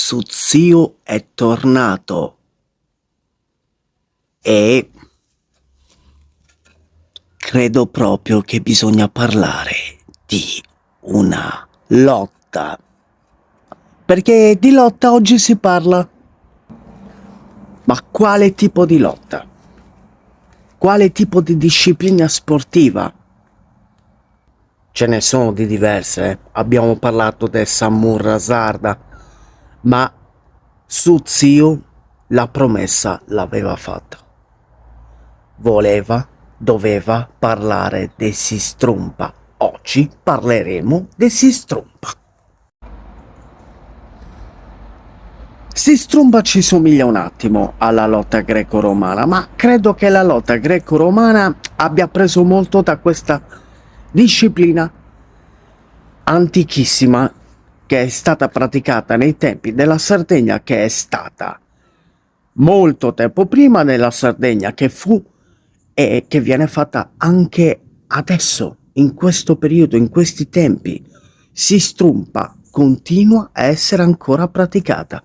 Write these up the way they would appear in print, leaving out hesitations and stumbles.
Suzio è tornato e credo proprio che bisogna parlare di una lotta, perché di lotta oggi si parla. Ma quale tipo di lotta? Quale tipo di disciplina sportiva? Ce ne sono di diverse, abbiamo parlato del Samur Sarda, ma Suzio la promessa l'aveva fatta. Doveva parlare di Sistrumpa. Oggi parleremo di Sistrumpa. Sistrumpa ci somiglia un attimo alla lotta greco-romana, ma credo che la lotta greco-romana abbia preso molto da questa disciplina antichissima che è stata praticata nei tempi della Sardegna, che è stata molto tempo prima della Sardegna che fu e che viene fatta anche adesso, in questo periodo, in questi tempi. Sistrumpa continua a essere ancora praticata.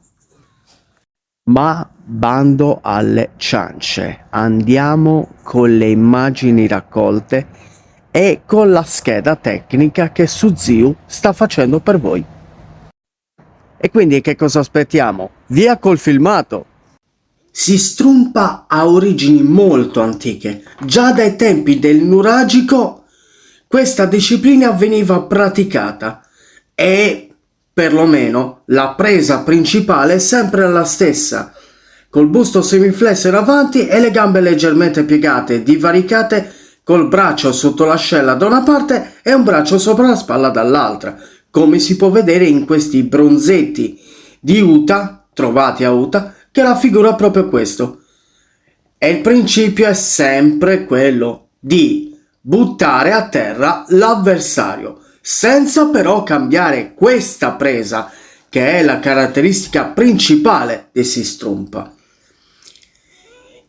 Ma bando alle ciance, andiamo con le immagini raccolte e con la scheda tecnica che Suzio sta facendo per voi. E quindi che cosa aspettiamo? Via col filmato! Sistrumpa ha origini molto antiche. Già dai tempi del Nuragico questa disciplina veniva praticata e perlomeno la presa principale è sempre la stessa, col busto semiflesso in avanti e le gambe leggermente piegate, divaricate, col braccio sotto l'ascella da una parte e un braccio sopra la spalla dall'altra, come si può vedere in questi bronzetti di Uta, trovati a Uta, che raffigura proprio questo. E il principio è sempre quello di buttare a terra l'avversario, senza però cambiare questa presa, che è la caratteristica principale di Sistrumpa.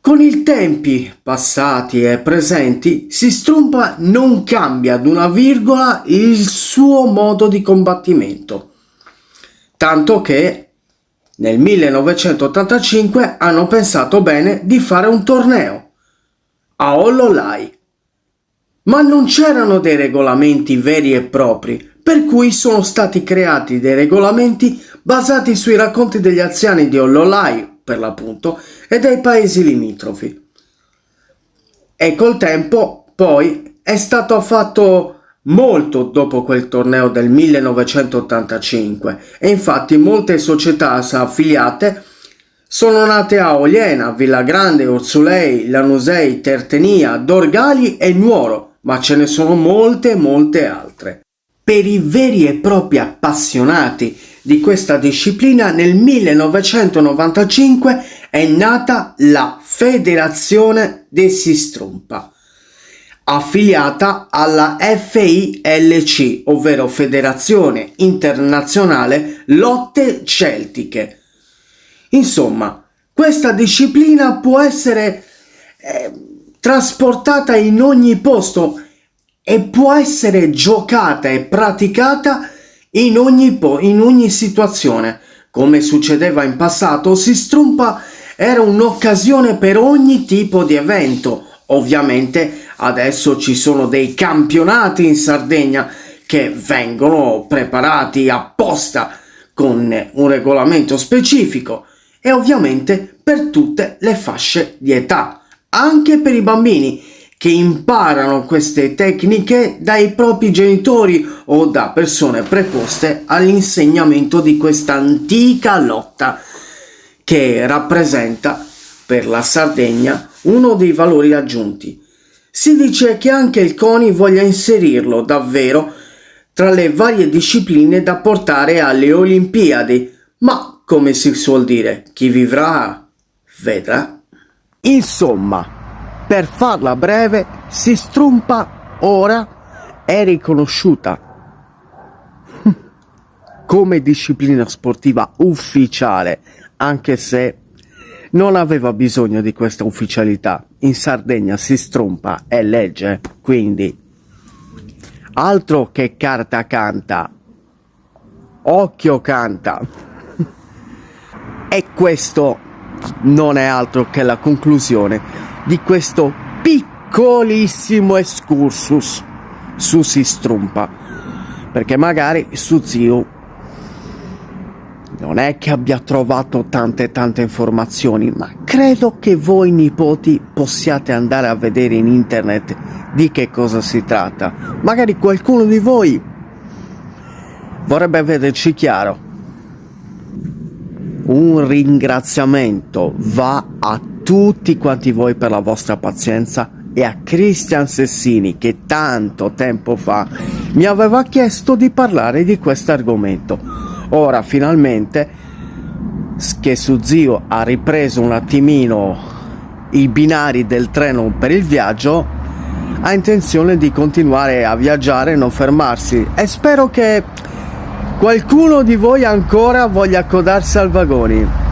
Con i tempi passati e presenti, Sistrumpa non cambia ad una virgola il suo modo di combattimento, tanto che nel 1985 hanno pensato bene di fare un torneo a Ollolai, ma non c'erano dei regolamenti veri e propri, per cui sono stati creati dei regolamenti basati sui racconti degli anziani di Ollolai, per l'appunto, e dei paesi limitrofi. E col tempo poi è stato fatto molto dopo quel torneo del 1985 e infatti molte società affiliate sono nate a Oliena, Villagrande, Orsulei, Lanusei, Tertenia, Dorgali e Nuoro, ma ce ne sono molte altre. Per i veri e propri appassionati di questa disciplina, nel 1995 è nata la Federazione di Sistrumpa, affiliata alla FILC, ovvero Federazione Internazionale Lotte Celtiche. Insomma, questa disciplina può essere trasportata in ogni posto e può essere giocata e praticata in ogni situazione. Come succedeva in passato, Sistrumpa era un'occasione per ogni tipo di evento. Ovviamente adesso ci sono dei campionati in Sardegna che vengono preparati apposta con un regolamento specifico e ovviamente per tutte le fasce di età, anche per i bambini che imparano queste tecniche dai propri genitori o da persone preposte all'insegnamento di questa antica lotta che rappresenta per la Sardegna uno dei valori aggiunti. Si dice che anche il CONI voglia inserirlo davvero tra le varie discipline da portare alle Olimpiadi, ma come si suol dire, chi vivrà vedrà. Insomma, per farla breve, Sistrumpa ora è riconosciuta come disciplina sportiva ufficiale, anche se non aveva bisogno di questa ufficialità. In Sardegna Sistrumpa è legge, quindi altro che carta canta, occhio canta. E questo non è altro che la conclusione di questo piccolissimo excursus su Sistrumpa, perché magari su Zio non è che abbia trovato tante informazioni, ma credo che voi nipoti possiate andare a vedere in internet di che cosa si tratta. Magari qualcuno di voi vorrebbe vederci chiaro. Un ringraziamento va a tutti quanti voi per la vostra pazienza e a Cristian Sessini che tanto tempo fa mi aveva chiesto di parlare di questo argomento. Ora finalmente che su Zio ha ripreso un attimino i binari del treno per il viaggio, ha intenzione di continuare a viaggiare e non fermarsi, e spero che qualcuno di voi ancora voglia accodarsi al vagone.